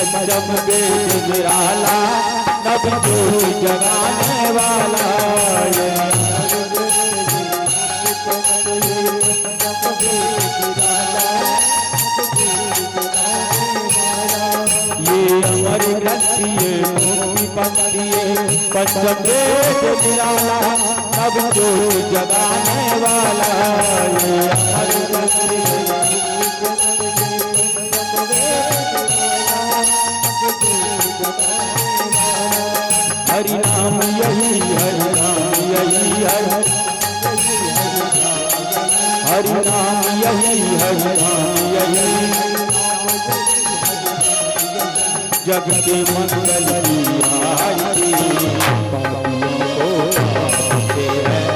पंचम वेद निराला नव ज्योति जगाने वाला ये अमर ग्रंथ ये मुक्ति पंक्ति पंचम वेद निराला नव ज्योति जगाने वाला ये अमर ग्रंथ हरि नाम यही हरि नाम यही हरि नाम यही हरि नाम यही जग के मंगल की आरती पापियों को आते हैं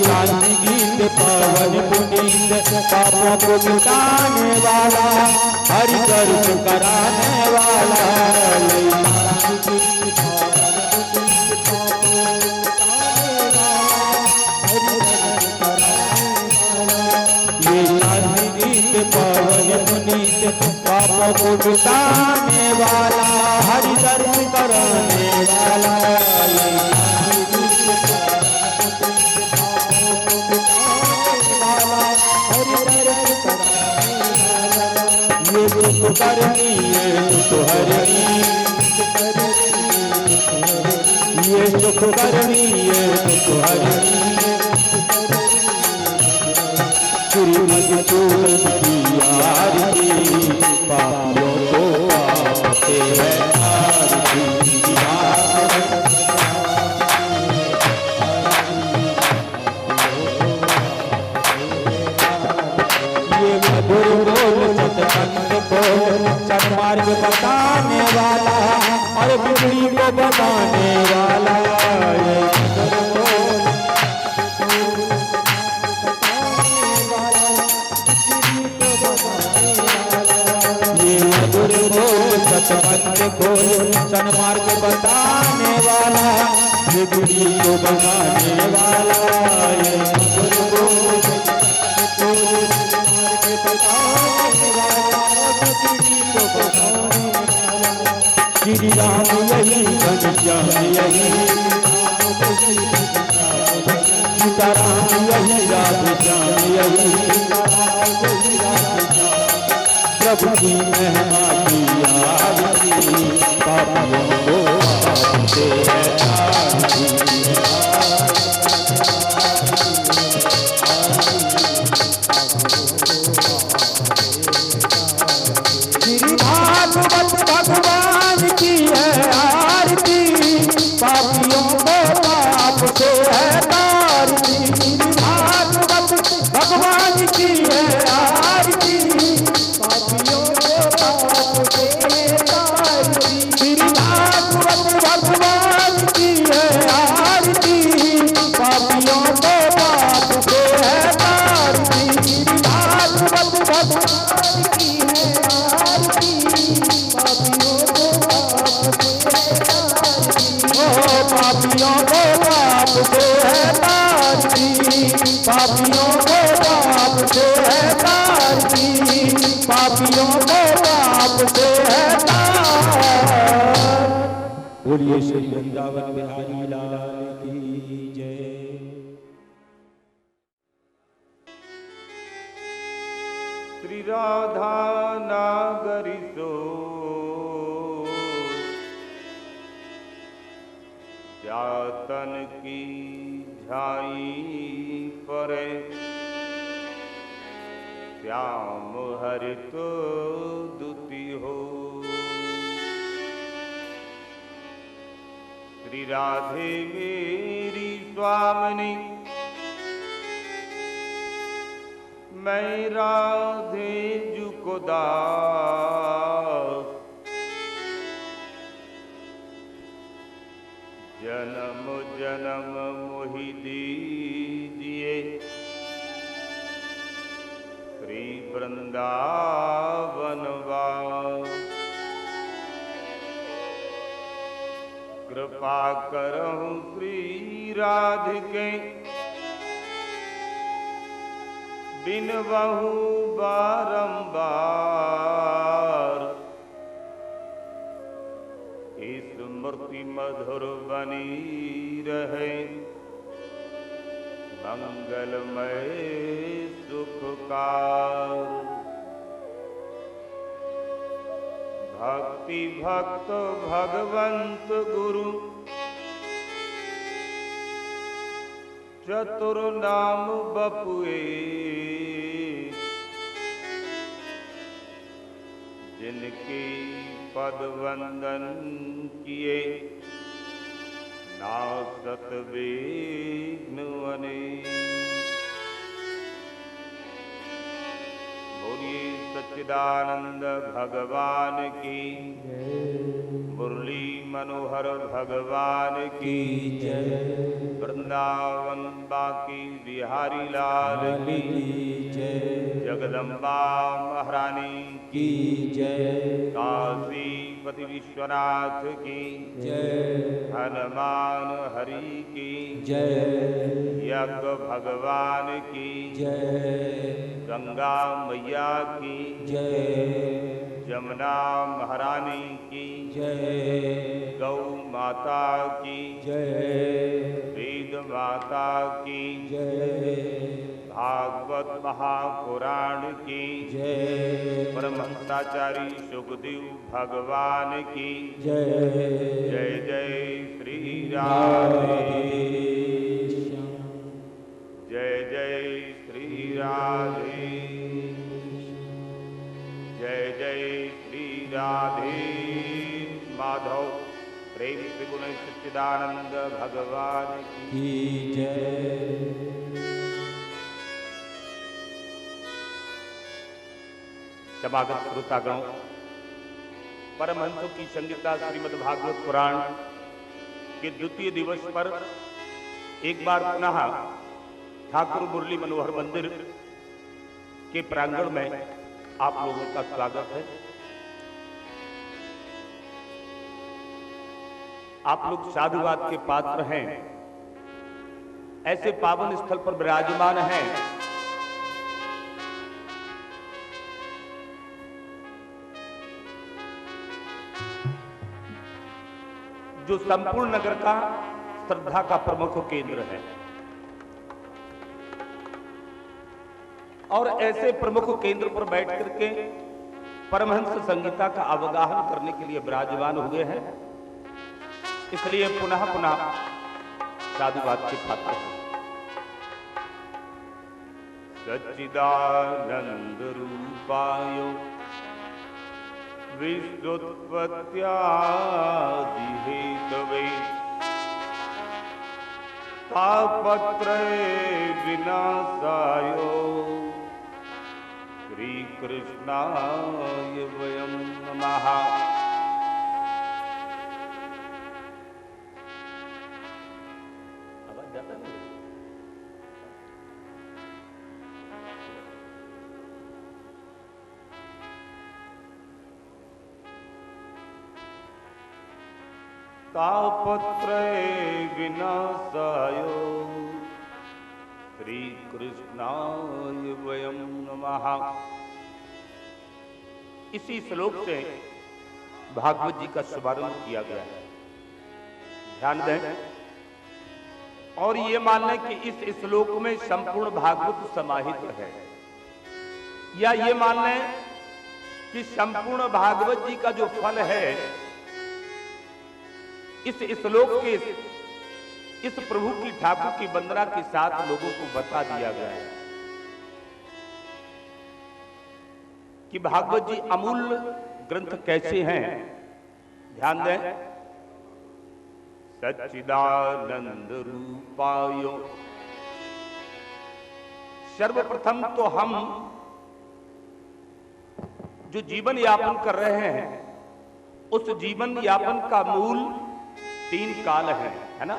शांति गीत पावन पुनीत पापों को मिटाने वाला हरि दर्शन कराने वाला ये शांति गीत पावन पुनीत पापों को मिटाने वाला हरि दर्शन कराने वाला ये सुख करनी ये सुख हरनी ये सुख करनी ये सुख हरनी श्रीमद चूड़न की आरती पापियों को आते हैं आरती सन्मार्ग बताने वाला और बिगड़ी को बताने वाला ये मधुर बोल सतमंत्र खोल सन्मार्ग बताने वाला बिगड़ी को बताने वाला ये मधुर बोल श्री राम यही घनश्याम यही सीताराम यही राधे श्याम यही प्रभु की महिमा की आरती पापियों को आते हैं श्री भागवत भगवान की है आरती पापियों को पाप से है तारती भागवत भगवान की है आरती पापियों को पाप से है तारती श्री भागवत भगवान की है आरती पापियों को पाप से है तारती श्री भागवत भगवान की है आरती पापियों को पाप से है तारती पापियों को पाप से है तारती पापियों को पाप से है तारती। बोलिए श्री वृंदावन बिहारी लाल की जय। श्री राधा नागरी सो जातन की झाई परे श्याम हरि तो दुति हो श्री राधे मेरी स्वामिनी मैं राधे जुको दास जन्म जन्म मोहि दीजिए वृंदावन वास। कृपा करहु श्री राधिके बिनबहु बारंबार। स्मृति मधुर बनी रहे मंगलमय सुखकार। भक्ति भक्त भगवंत गुरु चतुर नाम बपुए। जिनकी पद वंदन किए नासत विघ्न अनेक। बोलिए सच्चिदानंद भगवान की मुरली मनोहर भगवान की वृंदावन बाकी बिहारी लाल की जगदम्बा महारानी की जय। काशी पति विश्वनाथ की जय। हनुमान हरि की जय। यज्ञ भगवान की जय। गंगा मैया की जय। जमुना महारानी की जय। गौ माता की जय। वेद माता की जय। भागवत महापुराण की जय। परमहंसाचारी सुखदेव भगवान की जय। जय जय श्री राधे। जय जय श्री राधे। जय जय श्री राधे माधव। प्रेम त्रिगुण सच्चिदानंद भगवान की जय। समागत श्रोतागणों, परमहंसों की संगीता श्रीमद् भागवत पुराण के द्वितीय दिवस पर एक बार पुनः ठाकुर मुरली मनोहर मंदिर के प्रांगण में आप लोगों का स्वागत है। आप लोग साधुवाद के पात्र हैं, ऐसे पावन स्थल पर विराजमान हैं जो संपूर्ण नगर का श्रद्धा का प्रमुख केंद्र है। और ऐसे प्रमुख केंद्र पर बैठ करके परमहंस संगीता का अवगाहन करने के लिए विराजमान हुए हैं, इसलिए पुनः पुनः साधुवाद के पात्र हैं। सच्चिदानंद रूपाय विश्वोत्पत्त्यादि हेतवे तापत्रय विनाशाय श्री कृष्णाय वयं नमः। तापत्रय विनाशाय श्री कृष्णाय वयं नमः। इसी श्लोक से भागवत जी का शुभारंभ किया गया है। ध्यान दें और ये मान लें कि इस श्लोक में संपूर्ण भागवत समाहित है, या ये मान लें कि संपूर्ण भागवत जी का जो फल है इस श्लोक के इस प्रभु की ठाकुर की वंदना के साथ लोगों को बता दिया गया है कि भागवत जी अमूल्य ग्रंथ कैसे हैं। ध्यान दें, सच्चिदानंद रूपाय। सर्वप्रथम तो हम जो जीवन यापन कर रहे हैं उस जीवन यापन का मूल 3 काल है ना।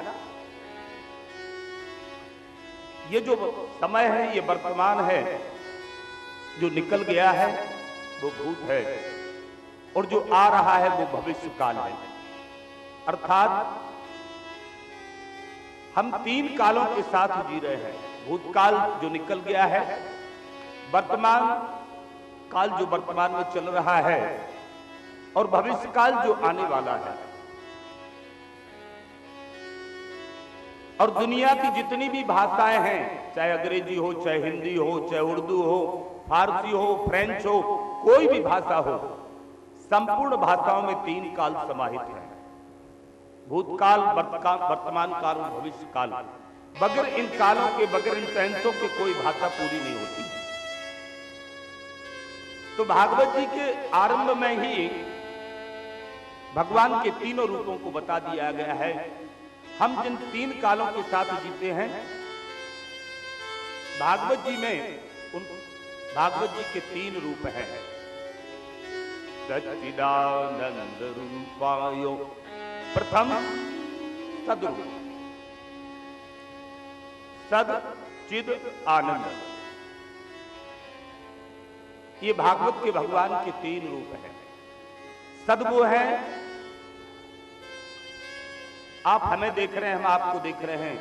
ये जो समय है, ये वर्तमान है, जो निकल गया है वो भूत है और जो आ रहा है वो भविष्य काल है। अर्थात हम 3 कालों के साथ जी रहे हैं। भूतकाल जो निकल गया है, वर्तमान काल जो वर्तमान में चल रहा है और भविष्य काल जो आने वाला है। और दुनिया की जितनी भी भाषाएं हैं, चाहे अंग्रेजी हो, चाहे हिंदी हो, चाहे उर्दू हो, फारसी हो, फ्रेंच हो, कोई भी भाषा हो, संपूर्ण भाषाओं में 3 काल समाहित है। भूतकाल, वर्तमान काल और भविष्य काल। बगैर इन कालों के, बगैर इन टेंसों के कोई भाषा पूरी नहीं होती। तो भागवत जी के आरंभ में ही भगवान के तीनों रूपों को बता दिया गया है। हम जिन 3 कालों के साथ जीते हैं, भागवत जी में भागवत जी के 3 रूप हैं। सच्चिदानंद रूपायो, प्रथम सदरूप, सद चिद आनंद। ये भागवत के भगवान के 3 रूप हैं। सद वो है, आप हमें देख रहे हैं, हम आपको देख रहे हैं,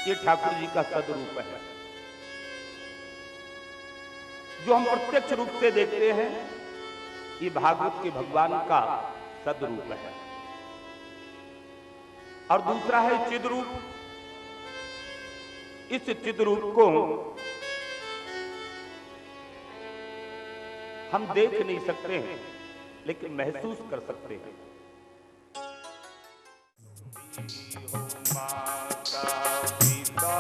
ये ठाकुर जी का सदरूप है। जो हम प्रत्यक्ष रूप से देखते हैं, ये भागवत के भगवान का सदरूप है। और दूसरा है चिद रूप। इस चिद रूप को हम देख नहीं सकते हैं, लेकिन महसूस कर सकते हैं। माता पिता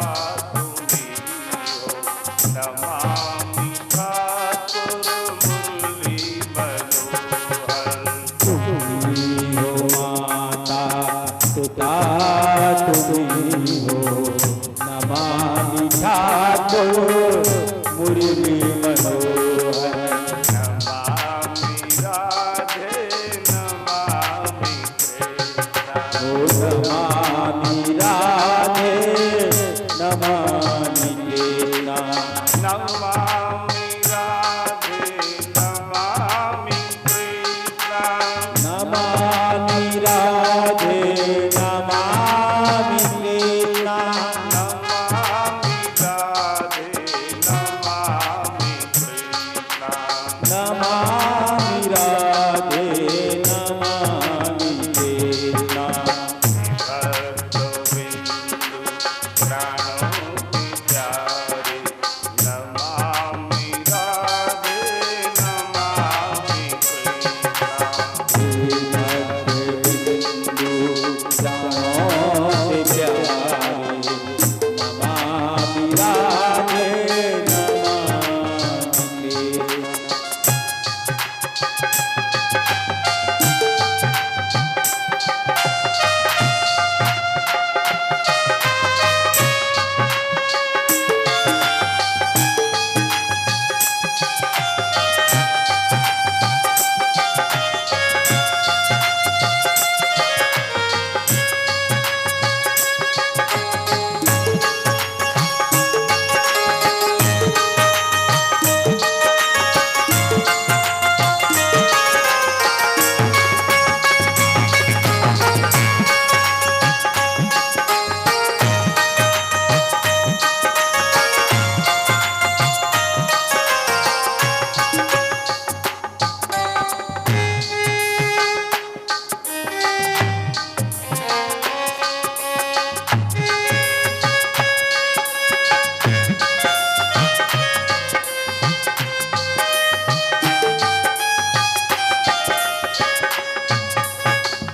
तुम्ही हो, नमामि ठाकुर मुरली मनोहर। तुम्ही हो माता पिता तुम्ही हो, नमामि ठाकुर मुरली मनोहर। नमामि राधे नमामि कृष्ण। ओ नमामि राधे नमामि कृष्ण। नमामि राधे नमामि कृष्ण। नमामि राधे नमामि कृष्ण। नमामि राधे नमामि कृष्ण। नमामि राधे नमामि कृष्ण। भक्तबिंदु प्राणों की प्यारे, नमामि राधे नमामि कृष्ण। बिंदु प्राणों से प्यारे, नमामि राधे नमामि कृष्ण।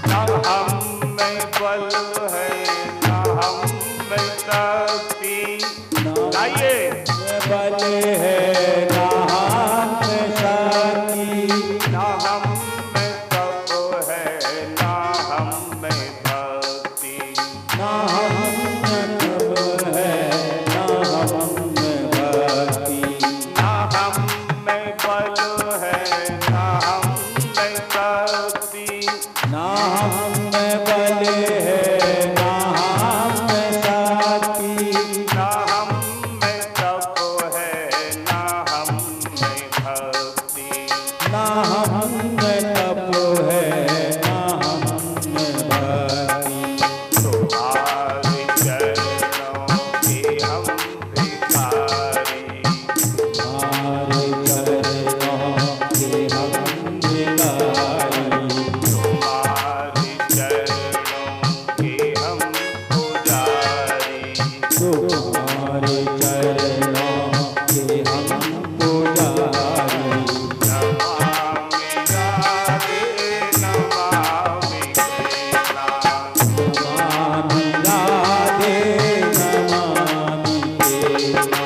न हम में बल है, न हम में शक्ति। गाइए। बल है ना हम में शक्ति, न हम में तप है, न हम में भक्ति। ना हम में तप है, ना हम में भक्ति। न हम में बल है, न हम में शक्ति। ना हम में बल है, ना हम में शक्ति। न हम में तप है, तुम्हारे चरणों के हम पुजारी। नमामि राधे नमामि कृष्णा।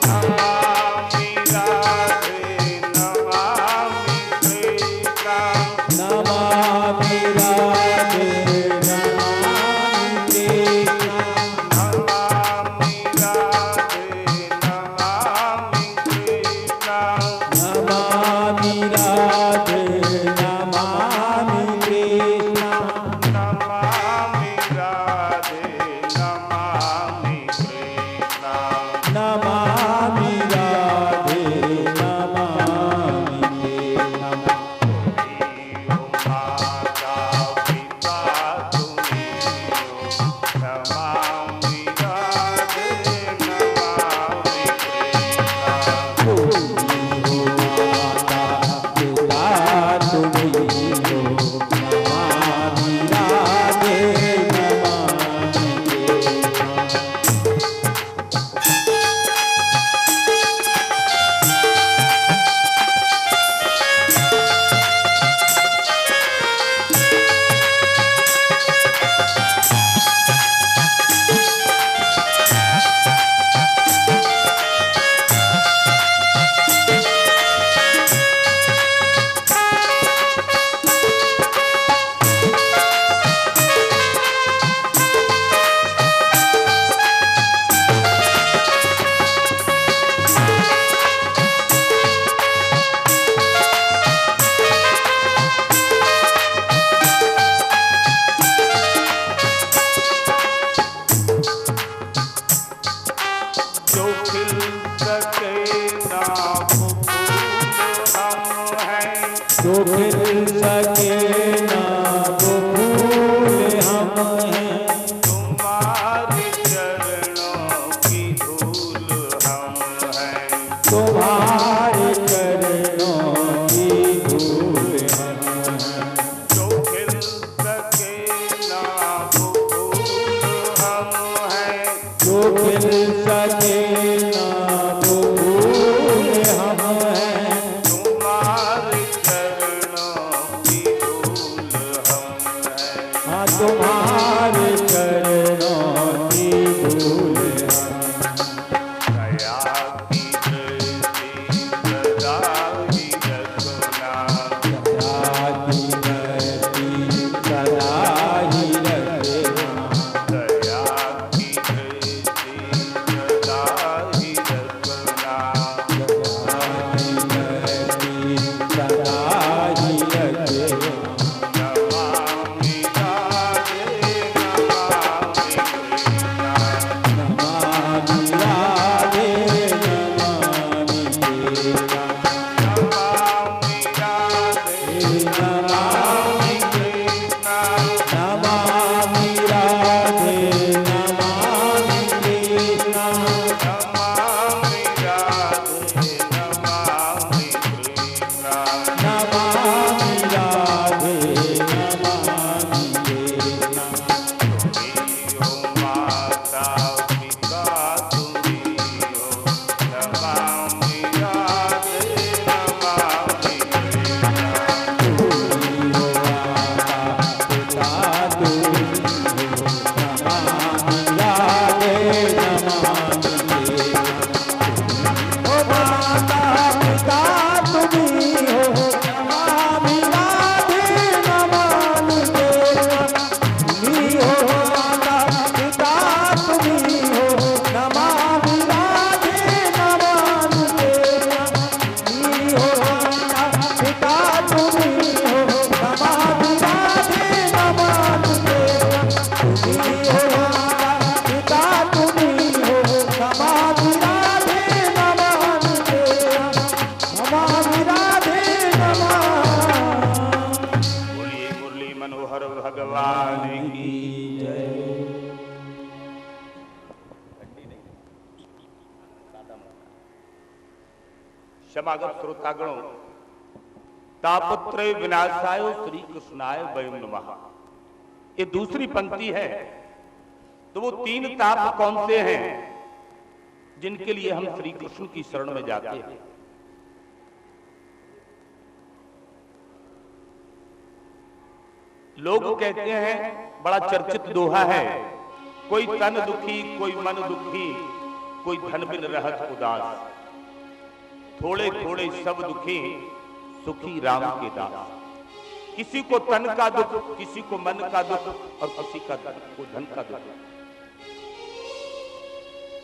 नमामि राधे नमामि कृष्णा। नमामि राधे नमामि कृष्णा। नमामि राधे नमामि कृष्णा। नमामि राधे नमामि कृष्णा। नमामि राधे नमामि कृष्णा। नमामि राधे नमामि कृष्णा। नमामि राधे नमामि कृष्णा। ओ माता पिता तुम्ही हो, नमामि राधे नमामि कृष्णा। तुम्ही हो माता पिता तुम्ही हो, नमामि राधे नमामि कृष्णा। जो खिल सके ना वो फूल हम हैं। जो खिल सके ना वो फूल हम हैं। तुम्हारे चरणों की धूल हम हैं। तुम्हारे चरणों की धूल हम हैं। जो खिल सके ना वो फूल हम हैं। जो खिल सके ना वो फूल हम हैं। तुम्हारे चरणों की धूल हम हैं। हाँ तुम्हारे चरणों की धूल हम हैं। दया की दृष्टि सदा ही रखना। सदा की दृष्टि सदा ही रखना। दया की दृष्टि सदा ही रखना। सदा की दृष्टि सदा ही रखना। नमामि राधे नमामि कृष्णा। नमामि राधे नमामि कृष्णा। नमामि राधे नमामि कृष्णा। नमामि राधे नमामि कृष्णा। नमामि राधे नमामि कृष्णा। नमामि राधे नमामि कृष्णा। तुम्ही हो माता पिता तुम्ही हो, नमामि राधे नमामि कृष्णा। तुम्ही हो माता पिता तुम्ही हो, नमामि राधे नमामि कृष्णा। ओ माता पिता तुम्ही हो, नमामि राधे नमामि कृष्णा। तुम्ही हो माता पिता तुम्ही हो, नमामि राधे नमामि कृष्णा। तुम्ही हो माता पिता तुम्ही हो, नमामि राधे नमामि कृष्णा। तुम्ही हो माता पिता तुम्ही हो, नमामि राधे नमामि कृष्णा। नमामि राधे नमामि। बोलिए मुरली मनोहर भगवान की जय। समागत श्रोतागणों, तापत्रय विनाशाय श्री कृष्णाय वयं नमः। ये दूसरी पंक्ति है तो वो 3 ताप कौन से हैं जिनके लिए हम श्री कृष्ण की शरण में जाते हैं? लोग कहते हैं, बड़ा चर्चित दोहा है, कोई तन दुखी कोई मन दुखी, कोई धन बिन रहत उदास, थोड़े थोड़े सब दुखी, सुखी राम के दास। किसी को तन का दुख, किसी को मन का दुख, और किसी को धन का दुख।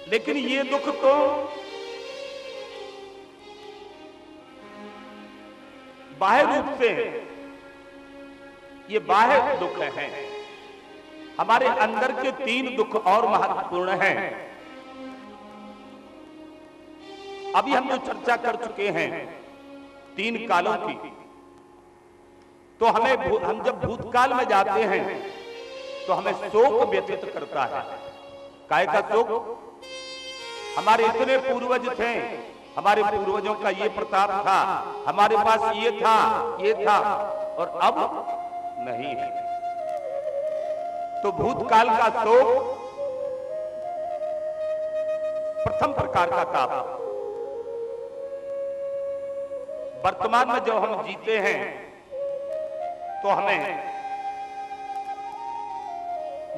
लेकिन ये दुख तो बाह्य रूप से, ये बाह्य दुख हैं। हमारे अंदर के 3 दुख और महत्वपूर्ण हैं। अभी हम जो चर्चा कर चुके हैं 3 कालों की, तो हम जब भूतकाल में जाते हैं तो हमें शोक व्यथित करता है। काय का शोक? हमारे इतने पूर्वज थे, हमारे पूर्वजों का ये प्रताप था, हमारे पास ये था, और अब नहीं है। तो भूतकाल का शोक प्रथम प्रकार का ताप। वर्तमान में जब हम जीते हैं तो हमें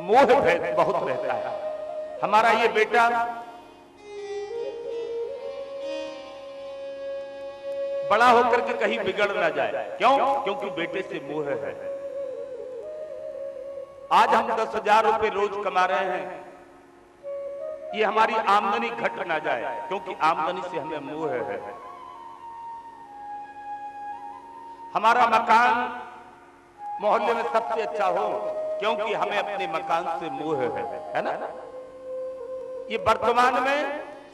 मोह भय बहुत रहता है। हमारा ये बेटा बड़ा होकर के कहीं बिगड़ ना जाए। क्यों? क्योंकि बेटे से मोह है। आज हम 10,000 रुपए रोज कमा रहे हैं, ये हमारी आमदनी घट ना जाए, क्योंकि आमदनी से हमें मोह है। हमारा मकान मोहल्ले में सबसे अच्छा हो, क्योंकि हमें अपने मकान से मोह है ना? ये वर्तमान में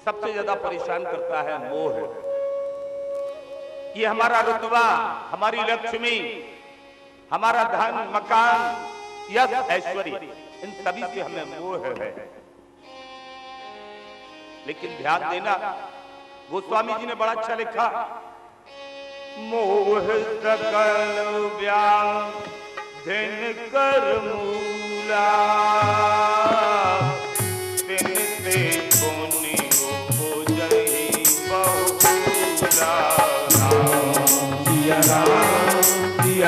सबसे ज्यादा परेशान करता है मोह। ये हमारा रुतबा, हमारी लक्ष्मी, हमारा धन, मकान, यश, ऐश्वर्य, इन सभी से हमें मोह है। लेकिन ध्यान देना, गोस्वामी जी ने बड़ा अच्छा लिखा, मोह सकल व्याधिन कर मूला, तिन ते पुनि उपजहि बहुला। सिया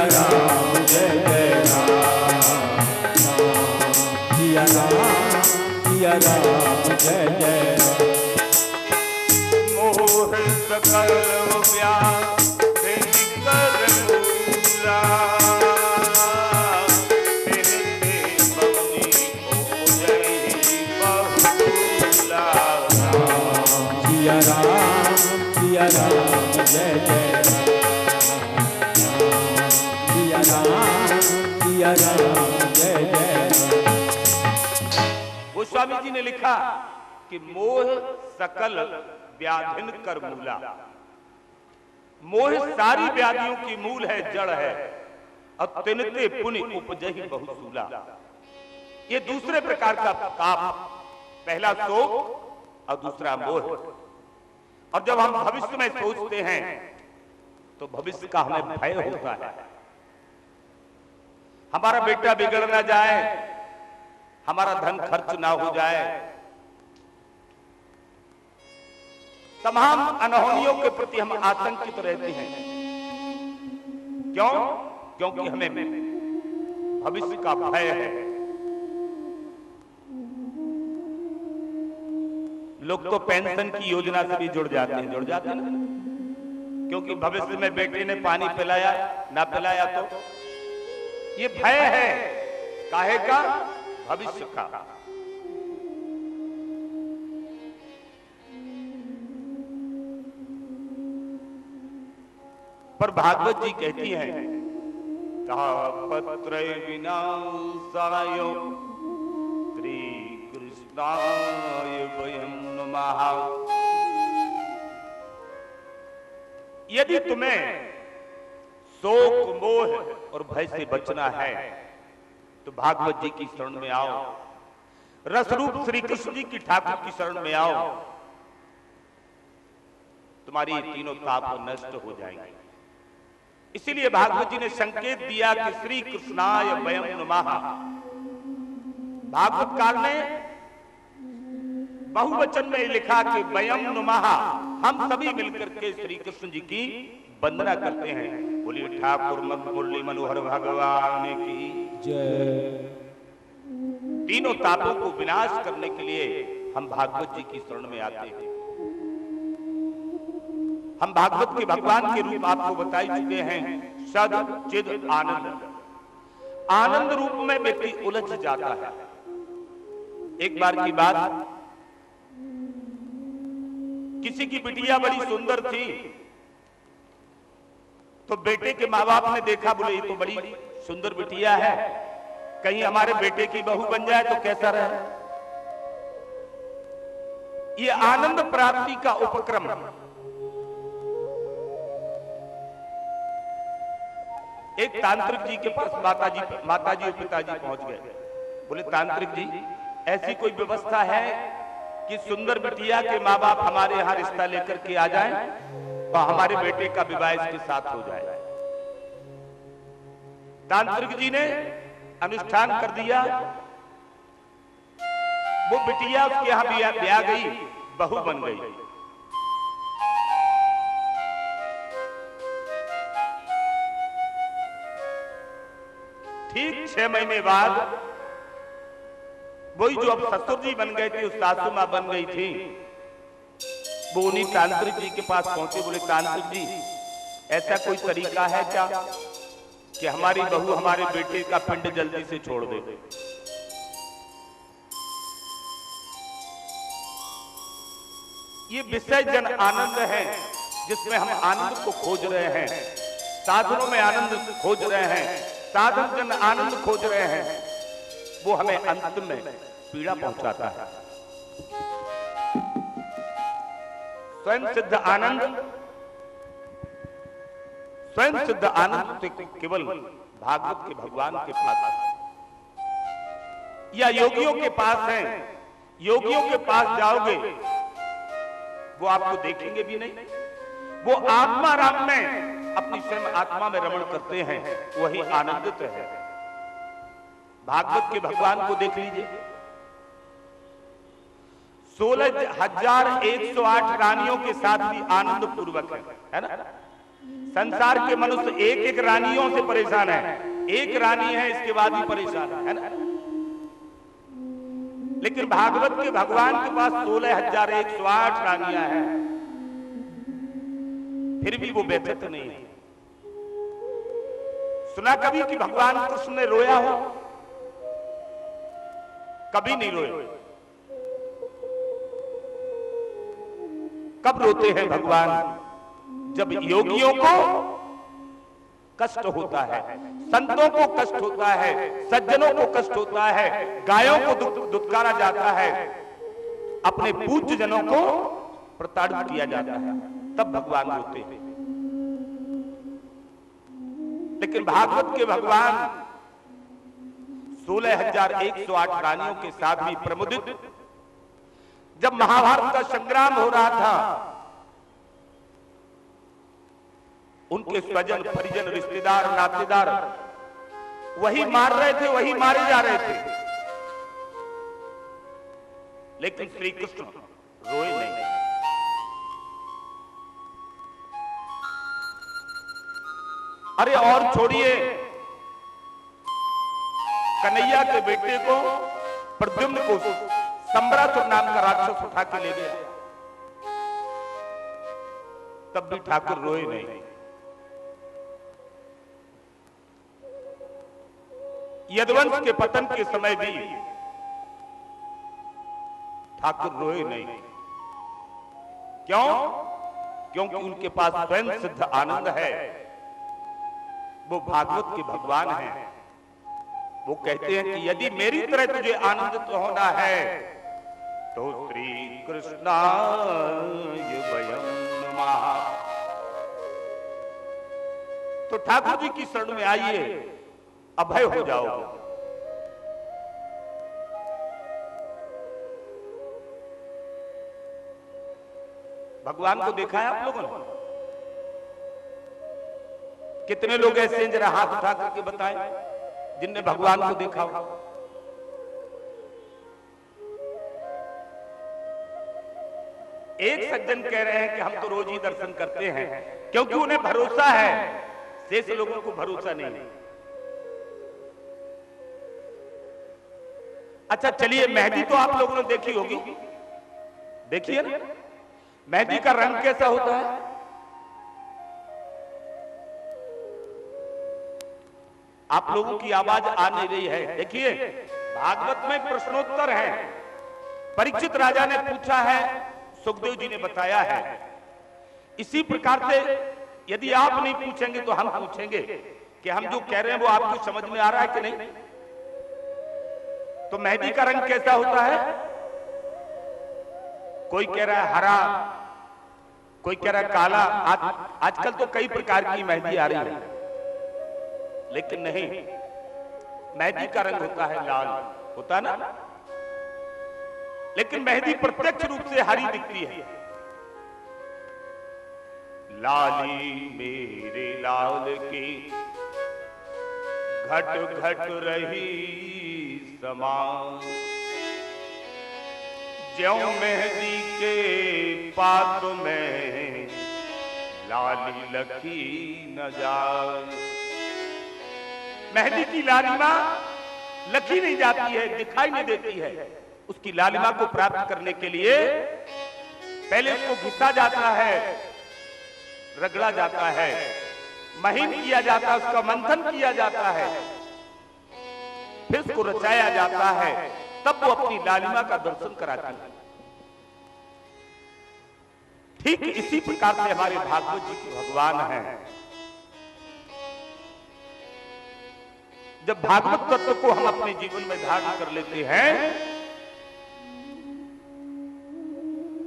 राम जय जय राम, सिया राम जय जय राम। मोह सकल व्याधिन कर मूला, तिन ते पुनि उपजहि बहुला। सिया राम जय जय राम, सिया राम जय जय राम। गोस्वामी जी ने लिखा कि मोह सकल व्याधिन कर मूला। मोह सारी व्याधियों की मूल है, जड़ है। और तिनते पुनि उपजहि बहुसूला। ये दूसरे प्रकार का पाप, पहला शोक और दूसरा मोह। और जब हम भविष्य में सोचते हैं तो भविष्य का हमें भय होता है। हमारा बेटा बिगड़ ना जाए, हमारा धन खर्च ना हो जाए, तमाम अनहोनियों के प्रति हम आतंकित रहते हैं। क्यों? क्योंकि हमें भविष्य का भय है। लोग तो पेंशन की योजना से भी जुड़ जाते हैं ना, क्योंकि भविष्य में बेटे ने पानी पिलाया ना पिलाया तो ये भय है। काहे का? भविष्य का। पर भागवत जी कहती हैं, तापत्र विनाशाय श्री कृष्णाय वयं नमः। यदि तुम्हें शोक, मोह और भय से बचना है तो भागवत जी की शरण में आओ, रसरूप श्री कृष्ण जी की ठाकुर की शरण में आओ। तुम्हारी तीनों ताप नष्ट हो जाएंगे। इसीलिए भागवत जी ने संकेत दिया कि श्री कृष्णाय वयं नमः। भागवतकार ने बहुवचन में लिखा कि वयम नुमः, हम सभी मिलकर के श्री कृष्ण जी की वंदना करते हैं। बोलिए ठाकुर मुरली मनोहर भगवान की जय। तीनों तापों को विनाश करने के लिए हम भागवत जी की शरण में आते हैं। हम भागवत के भगवान के रूप आपको बता चुके हैं, सद चिद आनंद। आनंद रूप में व्यक्ति उलझ जाता है। एक बार की बात, किसी की बिटिया बड़ी सुंदर थी, तो बेटे के माँ बाप ने देखा, बोले ये तो बड़ी सुंदर बिटिया है, कहीं हमारे बेटे की बहू बन जाए तो कैसा रहे। ये आनंद प्राप्ति का उपक्रम। एक तांत्रिक जी के पास माताजी और पिताजी पहुंच गए। बोले तांत्रिक जी, ऐसी कोई व्यवस्था है कि सुंदर बिटिया के माँ बाप हमारे यहाँ रिश्ता लेकर के आ जाएं और हमारे बेटे का विवाह इसके साथ हो जाए। तांत्रिक जी ने अनुष्ठान कर दिया। वो बिटिया उसके यहाँ ब्याह गई, बहू बन गई। ठीक 6 महीने बाद वही जो अब ससुर जी बन गए थे, उस सासू मां बन गई थी, वो उन्हीं तांत्रिक जी के पास पहुंचे। बोले तांत्रिक जी, ऐसा कोई तरीका है क्या कि हमारी बहू हमारे बेटे का पिंड जल्दी से छोड़ दे। ये विषय जन आनंद है, जिसमें हम आनंद को खोज रहे हैं, साधनों में आनंद खोज रहे हैं, साधन जन आनंद खोज रहे हैं, वो हमें अंत में पीड़ा पहुंचाता है। स्वयं सिद्ध आनंद, स्वयं सिद्ध आनंद तो केवल भागवत के भगवान के पास या योगियों के पास है। योगियों के पास जाओगे, वो आपको देखेंगे भी नहीं। वो आत्मा राम में अपनी स्वयं आत्मा में रमण करते हैं, वही आनंदित है। भागवत के भगवान को देख लीजिए, 16,108 रानियों के साथ भी आनंद पूर्वक है ना। संसार के मनुष्य एक एक रानियों से परेशान है, एक रानी है इसके बाद भी परेशान है ना। लेकिन भागवत के भगवान के पास 16,108 रानियां हैं, फिर भी वो व्यथित नहीं है। सुना कभी कि भगवान कृष्ण ने रोया हो? कभी नहीं रोए। कब रोते हैं भगवान? जब योगियों को कष्ट होता है, संतों को कष्ट होता है, सज्जनों को कष्ट होता है, गायों को दुत्कारा जाता है, अपने पूज्य जनों को प्रताड़ित किया जाता है, तब भगवान रोते हैं। लेकिन भागवत के भगवान 16,108 रानियों के साथ भी प्रमुदित। जब महाभारत का संग्राम हो रहा था, उनके स्वजन परिजन रिश्तेदार नातेदार वही मार रहे थे, वही मारे जा रहे थे, लेकिन श्री कृष्ण रोए नहीं। अरे और छोड़िए, कन्हैया के बेटे को, प्रद्युम्न को संबरासुर नाम का राक्षस उठा के ले गया, तब भी ठाकुर रोए नहीं। यदुवंश के पतन के समय भी ठाकुर रोए नहीं। क्यों? क्योंकि उनके पास स्वयं सिद्ध आनंद है। वो भागवत के भगवान हैं। वो कहते हैं कि यदि मेरी तरह तुझे आनंदित होना है तो श्री कृष्णाय वयं नमः। तो ठाकुर जी की शरण में आइए, अभय हो जाओ। भगवान को देखा है आप लोगों ने? कितने लोग ऐसे हैं जरा हाथ उठा करके बताएं जिनने भगवान को देखा हो? एक सज्जन कह रहे हैं कि हम तो रोज ही दर्शन करते हैं, क्योंकि उन्हें भरोसा है, शेष लोगों को भरोसा नहीं। अच्छा चलिए, मेहंदी तो आप लोगों ने देखी होगी, देखिए ना मेहंदी का रंग कैसा होता है। आप लोगों की आवाज आ नहीं रही है। देखिए भागवत में प्रश्नोत्तर है। परीक्षित राजा ने पूछा है, सुखदेव जी ने बताया है। इसी प्रकार से यदि आप नहीं पूछेंगे तो हम पूछेंगे कि हम जो कह रहे हैं वो आपको समझ में आ रहा है कि नहीं। तो मेहंदी का रंग कैसा होता है? कोई कह रहा है हरा, कोई कह रहा है काला। आजकल तो कई प्रकार की मेहंदी आ रही है, लेकिन नहीं, मेहंदी का रंग होता है लाल, होता ना। लेकिन मेहंदी प्रत्यक्ष रूप से हरी दिखती है। लाली मेरे लाल की घट घट रही समान, ज्यों मेहंदी के पात्र में लाली लखी न जाए। मेहंदी की लालिमा लखी नहीं जाती है, दिखाई नहीं देती है। उसकी लालिमा को प्राप्त करने के लिए पहले उसको घिसा जाता है, रगड़ा जाता है, महीन किया जाता है, उसका मंथन किया जाता है, फिर उसको रचाया जाता है, तब वो अपनी लालिमा का दर्शन कराती है। ठीक इसी प्रकार से हमारे भागवत जी के भगवान हैं। जब भागवत तत्व को हम अपने जीवन में धारण कर लेते हैं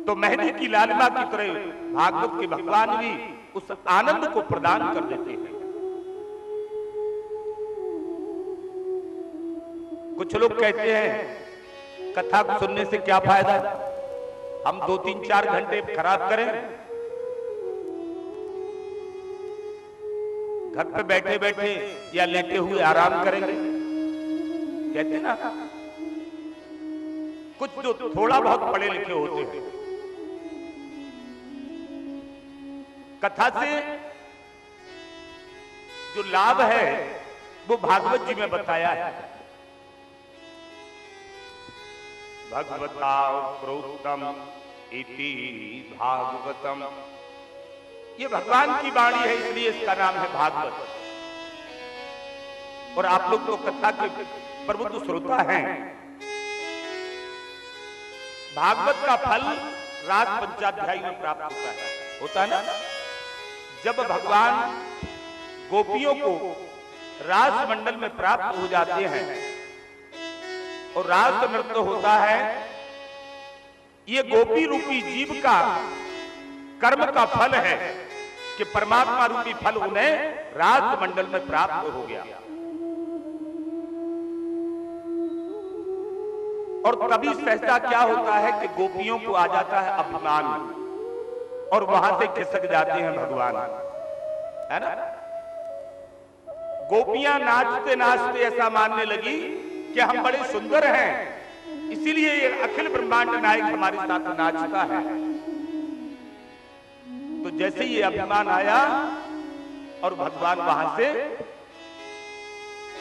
तो मेहंदी की लालिमा की तरह भागवत के भगवान भी उस आनंद को प्रदान कर देते हैं। कुछ लोग कहते हैं कथा को सुनने से क्या फायदा, हम 2-3-4 घंटे खराब करें, घर पे बैठे बैठे या लेटे हुए आराम करेंगे। कहते ना कुछ जो थोड़ा बहुत पढ़े लिखे होते हैं, कथा से जो लाभ है वो भागवत जी में बताया है। भगवता प्रोक्तम इति भागवतम, ये भगवान की वाणी है, इसलिए इसका नाम है भागवत। और आप लोग तो कथा के प्रबुद्ध श्रोता हैं। भागवत का फल रास पंचाध्यायी में प्राप्त होता है ना। जब भगवान गोपियों को रास मंडल में प्राप्त हो जाते हैं और रास नृत्य होता है, ये गोपी रूपी जीव का कर्म का फल है कि परमात्मा रूपी फल उन्हें रास मंडल में प्राप्त हो गया। और तभी सहसा क्या होता है कि गोपियों को आ जाता है अभिमान और वहां से खिसक जाते हैं भगवान, है ना। गोपियां नाचते नाचते ऐसा मानने लगी कि हम बड़े सुंदर हैं, इसीलिए ये अखिल ब्रह्मांड नायक हमारे साथ नाचता है। तो जैसे ये अभिमान आया और भगवान वहां से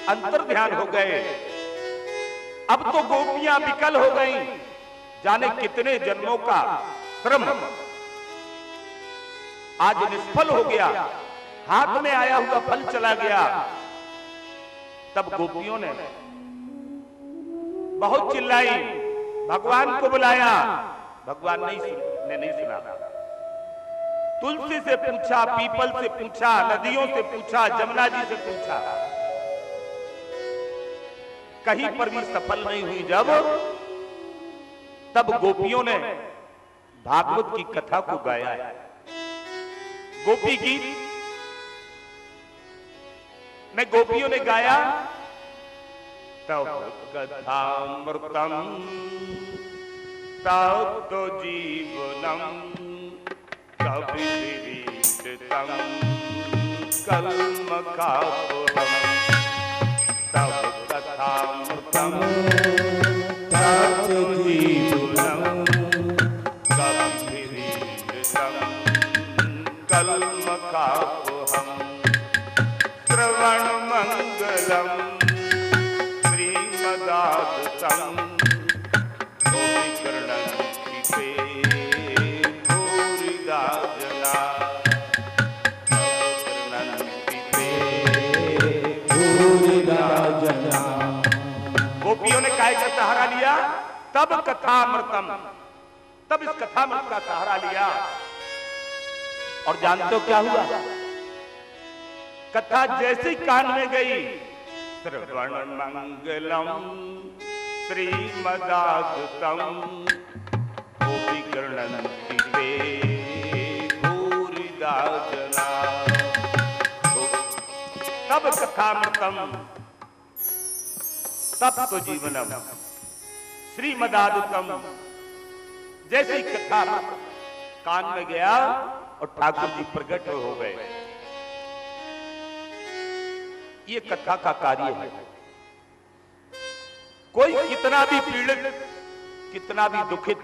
अंतर ध्यान हो गए। अब तो गोपियां विकल हो गई, जाने कितने जन्मों का श्रम आज निष्फल हो गया, हाथ में आया हुआ फल चला गया। तब गोपियों ने बहुत चिल्लाई, भगवान को बुलाया, भगवान ने नहीं सुना। तुलसी से पूछा, पीपल से पूछा, नदियों से पूछा, जमुना जी से पूछा, कहीं पर भी सफल नहीं हुई। तब गोपियों ने भागवत की कथा को गाया है। गोपी गीत में गोपियों ने गाया, तब कथामृतम तब तो जीवनम कविरीडितम कल्मषापुरम, तब कथामृतम तब तो जीवनम कविरीडितम कल्मकाप हम श्रवण मंगलम श्रीमदादतम भूरिकर्णन्ति भूरिदा जना भूरिदा जना। गोपियों ने काय का सहारा लिया, तब कथामृतम, तब इस कथामृत का सहारा लिया। और जानते हो क्या हुआ? कथा जैसी कान में गई, श्रवण मंगलम श्रीमदादतम गोपीकर्णन्ति भूरिदा जना। तब कथामृतम तब तो जीवनम श्रीमदादतम, जैसी कथा कान में गया और ठाकुर जी प्रकट हो गए। ये कथा का कार्य है। कोई कितना भी पीड़ित, कितना भी दुखित,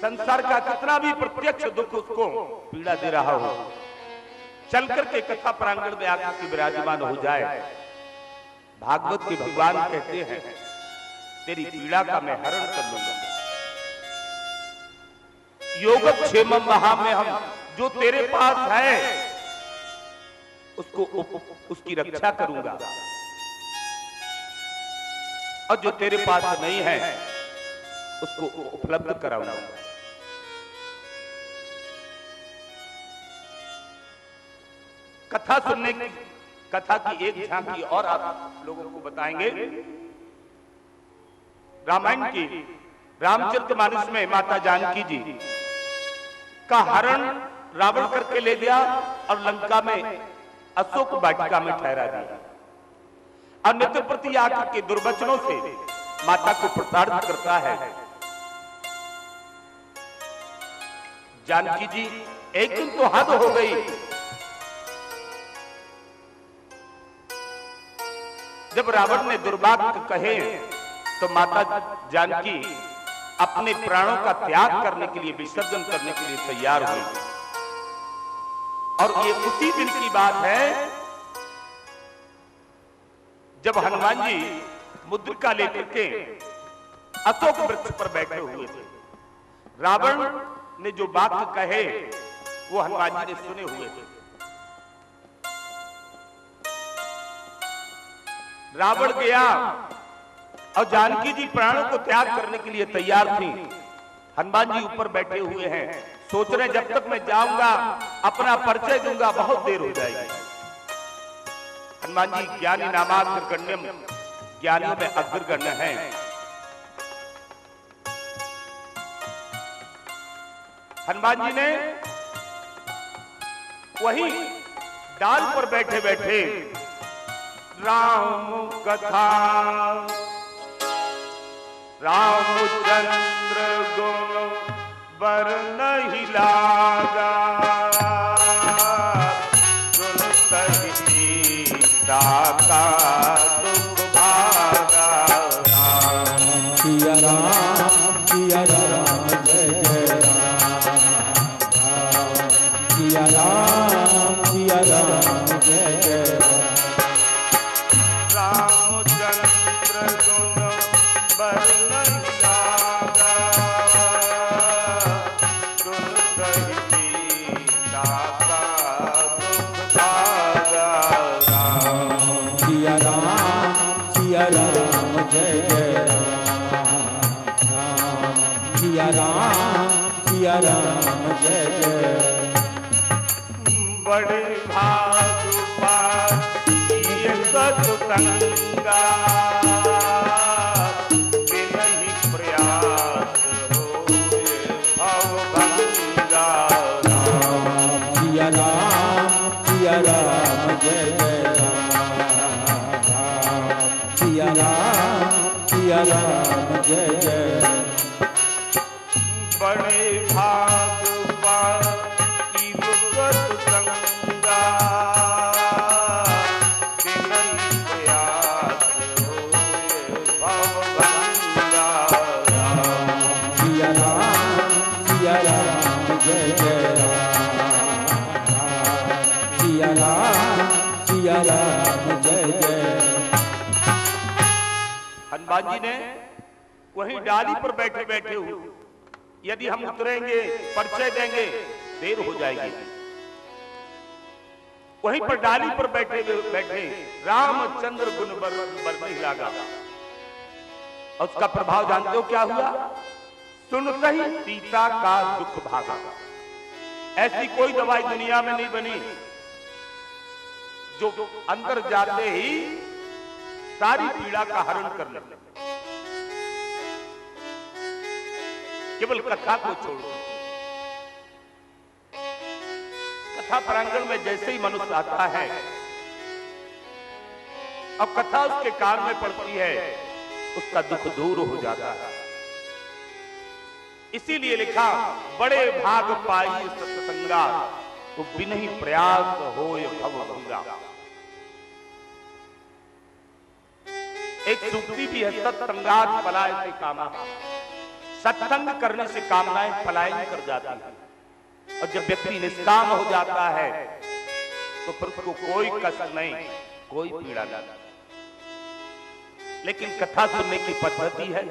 संसार का कितना भी प्रत्यक्ष दुख उसको पीड़ा दे रहा हो, चल करके कथा प्रांगण में आकर के विराजमान हो जाए। भागवत के भगवान कहते हैं तेरी पीड़ा का मैं हरण कर लूंगा। योगक्षेमम महा में हम जो तेरे पास है उसको उसकी रक्षा करूंगा, और जो तेरे पास नहीं है उसको उपलब्ध कराऊंगा। कथा सुनने की, कथा की एक झांकी और आप लोगों को बताएंगे। रामायण की रामचरितमानस में माता जानकी जी का हरण रावण करके ले गया और लंका में अशोक वाटिका में ठहरा दिया, और नित्य प्रति आकर के दुर्वचनों से माता को प्रताड़ित करता है। जानकी जी एक दिन तो हद हो गई, जब रावण ने दुर्भाग्य कहे तो माता जानकी अपने प्राणों का त्याग करने के लिए, विसर्जन करने के लिए तैयार हुई। और ये उसी दिन की बात है जब हनुमान जी मुद्रिका लेकर के अशोक वृक्ष पर बैठे हुए थे। रावण ने जो वाक्य कहे वो हनुमान जी ने सुने हुए थे। रावण गया और जानकी जी प्राणों को त्याग करने के लिए तैयार थी। हनुमान जी ऊपर बैठे हुए हैं, सोच रहे जब तक मैं जाऊंगा अपना परिचय दूंगा बहुत देर हो जाएगी। हनुमान जी ज्ञानी नामाग्रगण्यम, ज्ञानियों में अग्रगण्य हैं। हनुमान जी ने वही डाल पर बैठे बैठे राम कथा रामचंद्र गुण बर नहीं लागा, गुण सहिता का दुख भागा। सिया राम जय जय राम, सिया राम जय जय रामचंद्र गुण बर नहीं लागा, गुण सहिता का दुख भागा। सिया राम जय जय राम, सिया राम जय जय। बड़े भाग ये सत्संगा, नहीं प्रयास हो भव भंगा। सिया राम जय जय राम, सिया राम जय जय। बड़े भाग सत्संगा, नहीं प्रयास हो भव भंगा। सिया राम जय जय राम, हनुमान जी ने वहीं डाली पर बैठे बैठे हुए, यदि हम उतरेंगे परिचय देंगे देर हो जाएगी, वहीं पर डाली पर बैठे बैठे रामचंद्र गुण बरने लगा। और उसका प्रभाव जानते हो क्या हुआ? सुनते ही सीता का दुख भागा। ऐसी कोई दवाई दुनिया में नहीं बनी जो अंदर जाते ही सारी पीड़ा का हरण कर ले। केवल कथा को छोड़ो, कथा प्रांगण में जैसे ही मनुष्य आता है और कथा उसके कान में पड़ती है, उसका दुख दूर हो जाता है। इसीलिए लिखा, बड़े भाग पाई सत्संगा, तो बिनहि प्रयास होय भव भंगा। एक सूक्ति भी है, सत्संगात पलायते कामा। सत्संग करने से कामनाएं पलायन कर जाती हैं। और जब व्यक्ति निष्काम हो जाता है तो फिर उसको कोई कष्ट नहीं, कोई पीड़ा नहीं। लेकिन कथा सुनने की पद्धति है,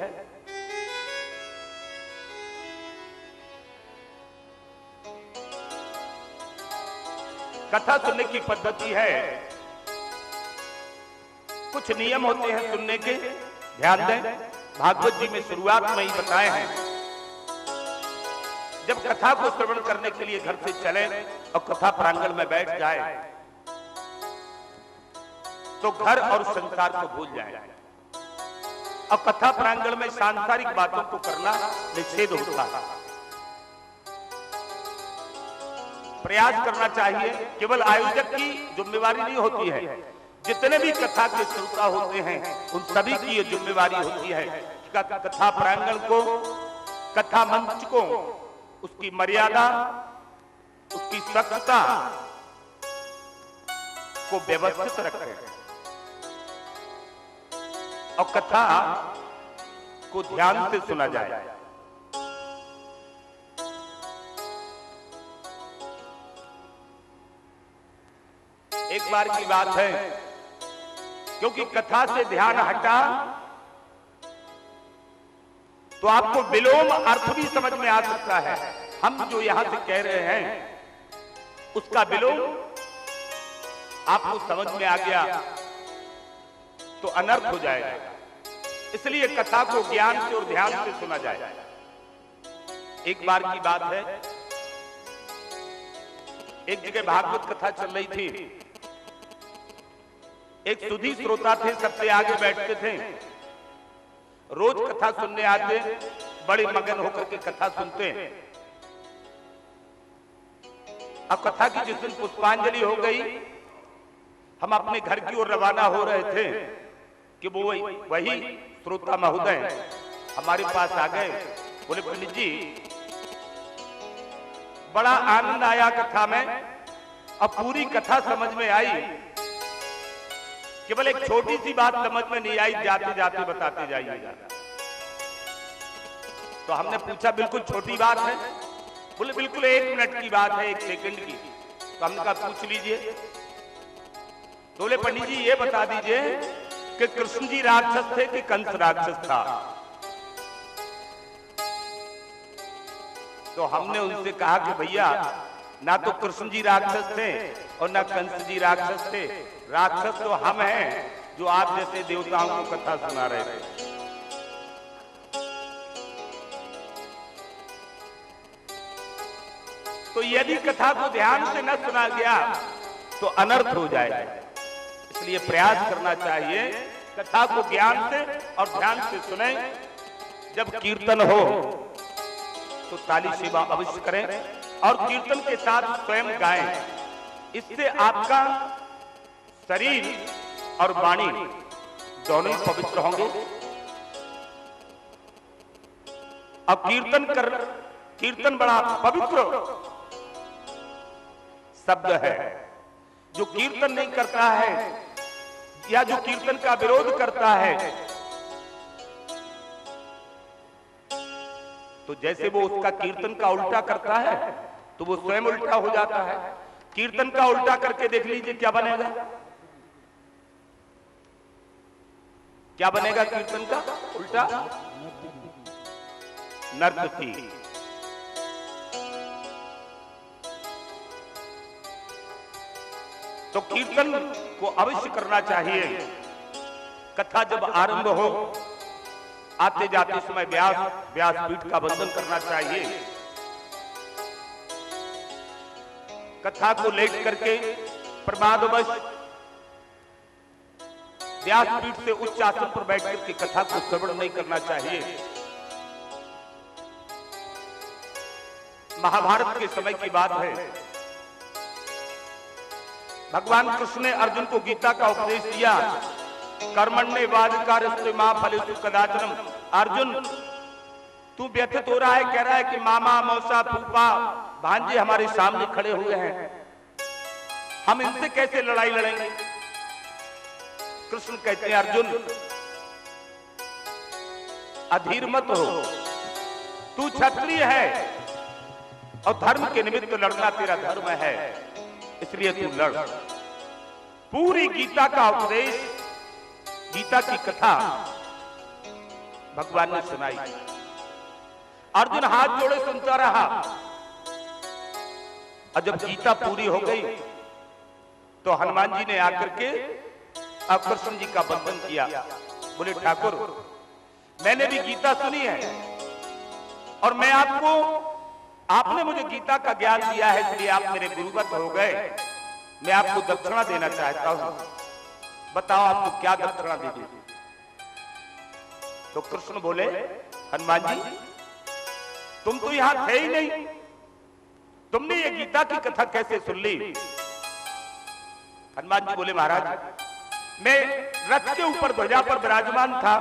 कथा सुनने की पद्धति है, कुछ नियम होते हैं सुनने के, ध्यान दें। भागवत जी में शुरुआत में ही बताए हैं, जब कथा को श्रवण करने के लिए घर से चले और कथा प्रांगण में बैठ जाए तो घर और संसार को भूल जाए। और कथा प्रांगण में सांसारिक बातों को करना निषेध होता है। प्रयास करना चाहिए, केवल आयोजक की जिम्मेवारी नहीं होती है, जितने भी कथा के श्रोता होते हैं उन सभी की ये जिम्मेवारी होती है कि कथा प्रांगण को, कथा मंच को, उसकी मर्यादा, उसकी स्वच्छता को व्यवस्थित रखें और कथा को ध्यान से सुना जाए। एक बार की बात है, क्योंकि कथा से ध्यान हटा तो आपको विलोम अर्थ भी समझ में आ सकता है। हम जो यहां से कह रहे हैं उसका विलोम आपको समझ में आ गया तो अनर्थ हो जाएगा। इसलिए कथा को ज्ञान से और ध्यान से सुना जाए। एक बार की बात है, एक जगह भागवत कथा चल रही थी। एक सुधी श्रोता थे, सबसे आगे बैठते थे, रोज कथा सुनने आते, बड़े मगन होकर के कथा सुनते। अब कथा की जिस दिन पुष्पांजलि हो गई, हम अपने घर की ओर रवाना हो रहे थे कि वो वही श्रोता महोदय हमारे पास आ गए। बोले, पंडित जी बड़ा आनंद आया कथा में, अब पूरी कथा समझ में आई, केवल एक छोटी सी बात समझ में नहीं आई, जाते जाते बताते जाइएगा। तो हमने पूछा, बिल्कुल छोटी बात है? बोले, बिल्कुल 1 मिनट की बात है, 1 सेकंड की। तो हमने कहा, पूछ लीजिए। तो बोले, पंडित जी ये बता दीजिए कि कृष्ण जी राक्षस थे कि कंस राक्षस था? तो हमने उनसे कहा कि भैया, ना तो कृष्ण जी राक्षस थे और ना कंस जी राक्षस थे। राक्षस तो हम हैं जो आप जैसे देवताओं को कथा सुना रहे थे। तो यदि कथा को ध्यान से न सुना गया तो अनर्थ हो जाएगा। इसलिए प्रयास करना चाहिए कथा को ज्ञान से और ध्यान से सुने। जब कीर्तन हो तो ताली सेवा अवश्य करें और कीर्तन के साथ स्वयं गाएं। इससे आपका शरीर और वाणी दोनों पवित्र होंगे। अब कीर्तन बड़ा पवित्र शब्द है। जो कीर्तन नहीं करता है या जो कीर्तन का विरोध करता है, तो जैसे वो उसका कीर्तन का उल्टा करता है तो वो स्वयं उल्टा हो जाता है। कीर्तन का उल्टा करके देख लीजिए क्या बनेगा। क्या बनेगा कीर्तन का उल्टा? नर्तकी। तो कीर्तन को अवश्य करना चाहिए। कथा जब आरंभ हो, आते जाते समय व्यासपीठ का वंदन करना चाहिए। कथा को लेट करके प्रमादवश व्यासपीठ से उच्च आसन पर बैठ करके कथा को श्रवण नहीं करना चाहिए। महाभारत के समय की बात है। भगवान कृष्ण ने अर्जुन को गीता का उपदेश दिया। कर्मण्येवाधिकारस्ते मा फलेषु कदाचन। अर्जुन, तू व्यथित हो रहा है, कह रहा है कि मामा मौसा फूफा भांजे हमारे सामने खड़े हुए हैं, हम इनसे कैसे लड़ाई लड़ेंगे? कृष्ण कहते हैं, अर्जुन अधीर मत हो, तू क्षत्रिय है और धर्म के निमित्त लड़ना तेरा धर्म है, इसलिए तू लड़। पूरी गीता का उपदेश, गीता की कथा भगवान ने सुनाई। अर्जुन हाथ जोड़े सुनता रहा और जब गीता पूरी हो गई तो हनुमान जी ने आकर के कृष्ण जी का वंदन किया। बोले, ठाकुर मैंने भी गीता सुनी है और मैं आपने मुझे गीता का ज्ञान दिया है, इसलिए आप मेरे गुरुवत हो गए। मैं आपको दक्षिणा देना चाहता हूं, बताओ आपको क्या दक्षिणा दे दूं? तो कृष्ण बोले, हनुमान जी तुम तो यहां थे ही नहीं, तुमने ये गीता की कथा कैसे सुन ली? हनुमान जी बोले, महाराज मैं रथ के ऊपर ध्वजा पर विराजमान था,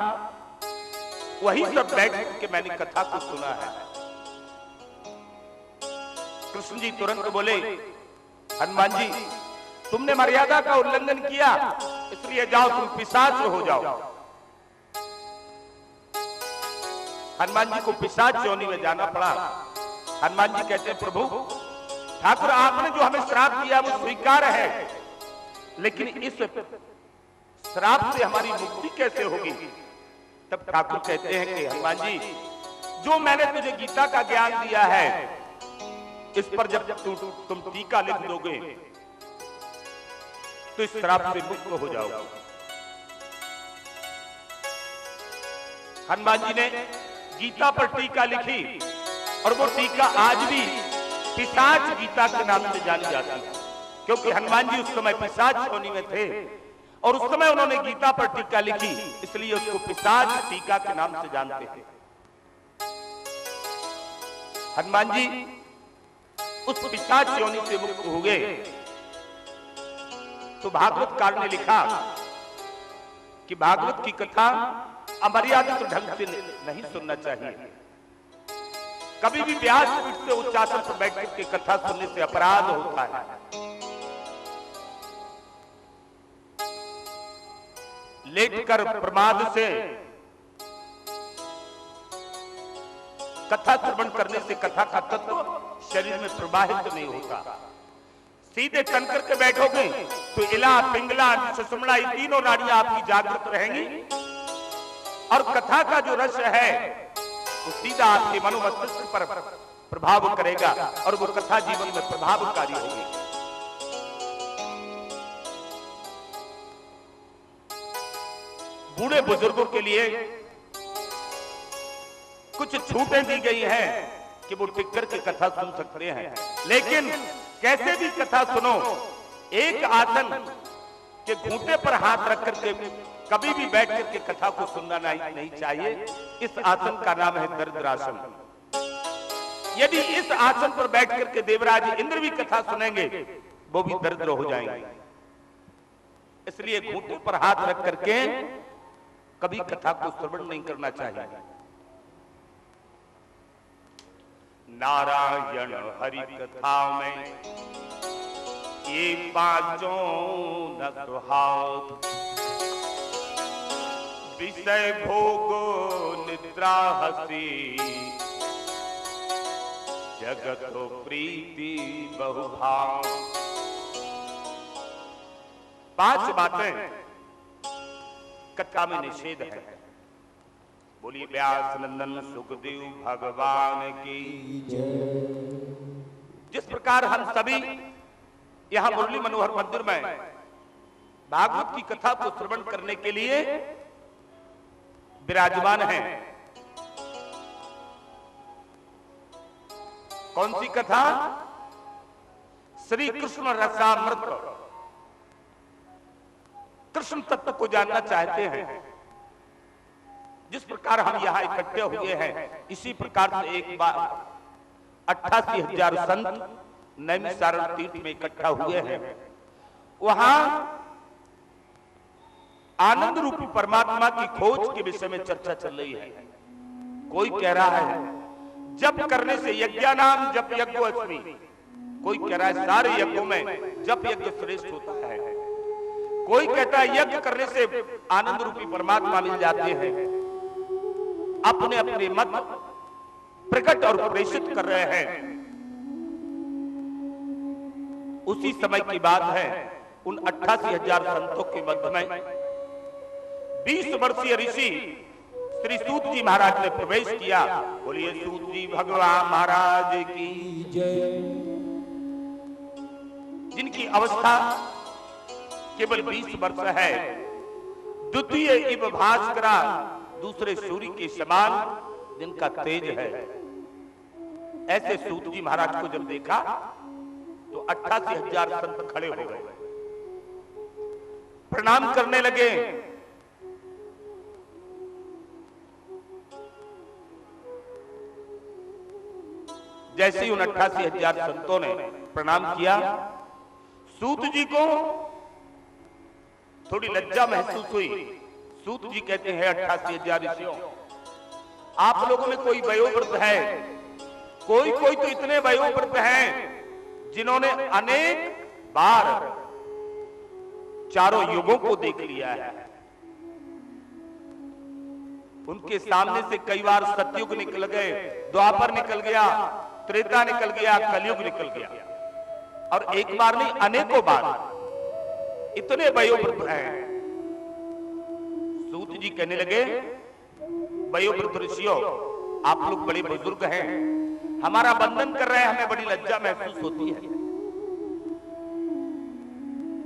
वही सब बैठ के मैंने कथा को सुना है। कृष्ण जी तुरंत बोले, हनुमान जी तुमने मर्यादा का उल्लंघन किया, इसलिए जाओ तुम पिशाच हो जाओ। हनुमान जी को पिशाच योनि में जाना पड़ा। हनुमान जी कहते हैं, प्रभु ठाकुर आपने जो हमें श्राप दिया वो स्वीकार है, लेकिन इस श्राप से हमारी मुक्ति कैसे होगी? तब ठाकुर कहते हैं कि हनुमान जी जो मैंने तुझे गीता का ज्ञान दिया है, इस पर जब तुम टीका लिख दोगे तो इस श्राप से मुक्त हो जाओगे। हनुमान जी ने गीता पर टीका लिखी और वो टीका आज भी पिशाच गीता के नाम से जानी जाती है, क्योंकि हनुमान जी उस समय पिशाच योनि में थे और उस समय उन्होंने गीता पर टीका लिखी, इसलिए उसको पिशाच टीका के नाम से जानते हैं। हनुमान जी उस पिशाच योनि से मुक्त हो गए। तो भागवतकार ने लिखा कि भागवत की कथा अमर्यादित ढंग से नहीं सुनना चाहिए। कभी भी व्यासपीठ से उच्चासन पर बैठ के कथा सुनने से अपराध होता है। लेटकर प्रमाद से कथा श्रवण करने से कथा का तत्व शरीर में प्रवाहित नहीं होता। सीधे तन करके बैठोगे तो इला, पिंगला, सुषुम्ना, ये तीनों नाड़ियां आपकी जागृत रहेंगी और कथा का जो रस है वो सीधा आपके मनोमस्तिष्क पर प्रभाव करेगा और वो कथा जीवन में प्रभावकारी होगी। बूढ़े बुजुर्गों के लिए कुछ छूटें दी गई हैं कि वो टिक करके कथा सुन सकते हैं, लेकिन कैसे भी कथा सुनो, एक आसन के घूंटे पर हाथ रख करके कभी भी बैठ करके कथा को सुनना नहीं चाहिए। इस आसन का नाम है दरिद्रासन। यदि इस आसन पर बैठ करके देवराज इंद्र भी कथा सुनेंगे वो भी दरिद्र हो जाएंगे। इसलिए घूंटे पर हाथ रख करके कभी कथा को श्रवण नहीं करना चाहिए। नारायण हरि कथा में ये पांचों न सुहावत, विषय भोग निद्रा हसी, जगत प्रीति बहुभाव। पांच बातें कथा में निषेध है। बोलिए व्यास नंदन सुखदेव भगवान की। जिस प्रकार हम सभी यहां मुरली मनोहर मंदिर में भागवत की कथा को श्रवण करने के लिए विराजमान हैं। कौन सी कथा? श्री कृष्ण रसामृत। कृष्ण तत्व को जानना चाहते हैं। जिस प्रकार हम यहां इकट्ठे हुए हैं, इसी प्रकार से एक बार 88,000 संत नैमिषारण्य तीर्थ में इकट्ठा हुए हैं। वहां आनंद रूपी परमात्मा की खोज के विषय में चर्चा चल रही है। कोई कह रहा है जप करने से यज्ञानाम जप यज्ञोऽस्मि। कोई कह रहा है सारे यज्ञों में जप यज्ञ श्रेष्ठ होता है। कोई कहता है यज्ञ करने से आनंद रूपी परमात्मा मिल जाते हैं। अपने अपने मत प्रकट और प्रेषित कर रहे हैं। उसी समय की बात है, उन 88,000 संतों के मध्य में 20 वर्षीय ऋषि श्री सूत जी महाराज ने प्रवेश किया। बोलिए सूत जी भगवान महाराज की जय। जिनकी अवस्था केवल 20 वर्ष है। द्वितीय इव भास्करा, दूसरे सूर्य के समान जिनका तेज है। ऐसे सूत जी महाराज को जब देखा तो 88,000 संत खड़े हो गए, प्रणाम करने लगे। जैसे ही उन 88,000 संतों ने प्रणाम किया, सूत जी को थोड़ी लज्जा महसूस हुई। सूत जी कहते हैं 88,000 ऋषियों, आप लोगों में कोई वयोवृद्ध है? कोई कोई तो इतने वयोवृद्ध हैं जिन्होंने अनेक बार चारों युगों को देख लिया है। उनके सामने से कई बार सतयुग निकल गए, द्वापर निकल गया, त्रेता निकल गया, कलयुग निकल गया, और एक बार नहीं अनेकों बार। इतने वयोवृद्ध हैं। सूत जी कहने लगे वयोवृद्ध ऋषियों, आप लोग बड़े बुजुर्ग हैं, हमारा वंदन कर रहे हैं, हमें बड़ी लज्जा महसूस होती है।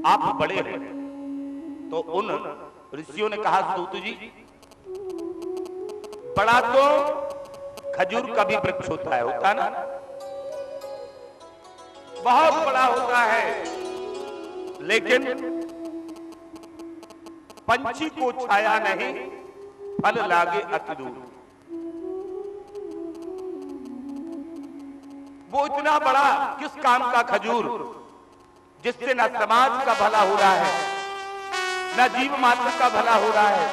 आप बड़े हैं। तो उन ऋषियों ने कहा सूत जी, बड़ा तो खजूर का भी वृक्ष होता है ना, बहुत बड़ा होता है, लेकिन पंछी को छाया नहीं, फल लागे अति दूर। वो इतना बड़ा किस काम का खजूर, जिससे ना समाज का भला हो रहा है, ना जीव मात्र का भला हो रहा है,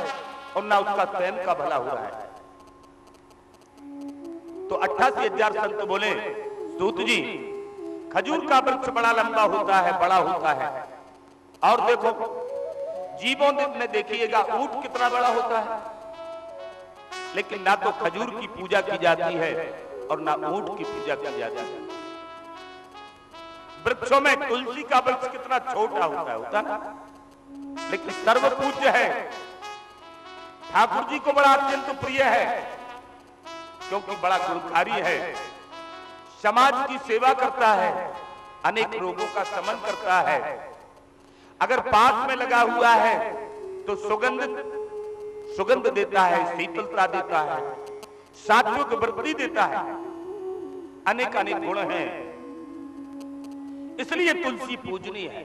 और ना उसका स्वयं का भला हो रहा है। तो 88,000 संत बोले सूत जी, खजूर का वृक्ष बड़ा लंबा होता है, बड़ा होता है, और देखो जीवों में देखिएगा ऊंट कितना बड़ा होता है, लेकिन ना तो खजूर की पूजा की जाती है और ना ऊंट की पूजा की जाती है। वृक्षों में तुलसी का वृक्ष कितना छोटा होता है ना, लेकिन सर्व पूज्य है। ठाकुर जी को बड़ा अत्यंत प्रिय है, क्योंकि बड़ा गुणकारी है, समाज की सेवा करता है, अनेक रोगों का शमन करता है। अगर पास में लगा हुआ है तो सुगंध देता है, शीतलता देता है, सात्विक वृद्धि देता है, अनेक अनेक गुण हैं। इसलिए तुलसी पूजनीय है।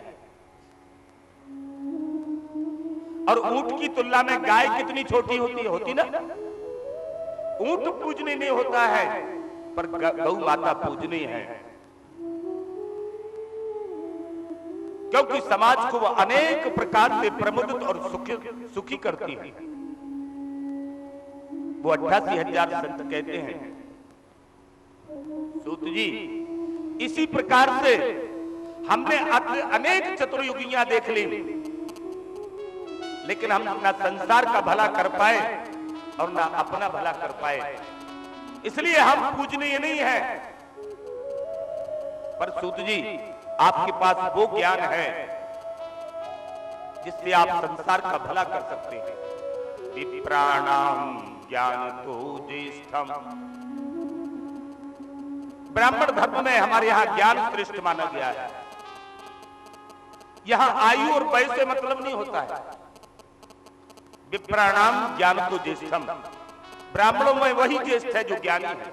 और ऊंट की तुलना में गाय कितनी छोटी होती ना। ऊंट पूजनीय नहीं होता है, पर गौ माता पूजनीय है, क्योंकि समाज को वो अनेक प्रकार से प्रमुदित और सुखी करती है। वो 88,000 संत कहते हैं सूत जी, इसी प्रकार से हमने अनेक चतुर्युगियां देख ली, लेकिन हम ना संसार का भला कर पाए और ना अपना भला कर पाए, इसलिए हम पूजनीय नहीं है। पर सूत जी, आपके पास वो ज्ञान है जिससे आप संसार का भला कर सकते हैं। विप्राणाम ज्ञान तो ज्येष्ठम। ब्राह्मण धर्म में हमारे यहां ज्ञान श्रेष्ठ माना गया है। यहां आयु और वय से मतलब नहीं होता है। विप्राणाम ज्ञान तो ज्येष्ठम, ब्राह्मणों में वही ज्येष्ठ है जो ज्ञानी है,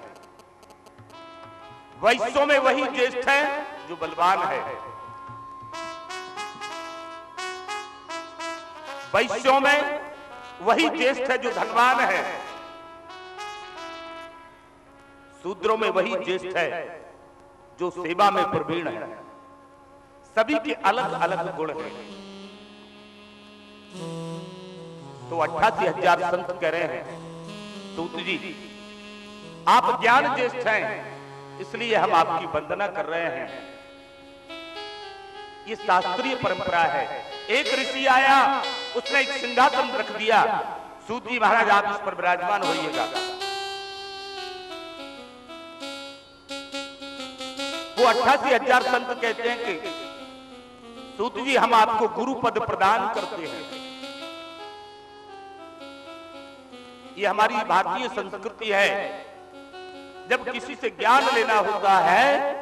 वैश्यों में वही ज्येष्ठ है जो बलवान है, वैश्यों में वही ज्येष्ठ है जो धनवान है, शूद्रों में वही ज्येष्ठ है जो सेवा में प्रवीण है। सभी के अलग अलग गुण हैं। तो 88,000 संत कह रहे हैं सूत जी आप ज्ञान ज्येष्ठ हैं, इसलिए हम आपकी वंदना कर रहे हैं। ये शास्त्रीय परंपरा है। एक ऋषि आया, उसने एक सिंहासन रख दिया, सूत जी महाराज आप इस पर विराजमान होइएगा। वो 88,000 संत कहते हैं कि सूत जी हम आपको गुरु पद प्रदान करते हैं। ये हमारी भारतीय संस्कृति है। जब किसी से ज्ञान लेना होता है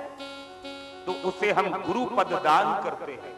तो उसे हम गुरु पद दान करते हैं।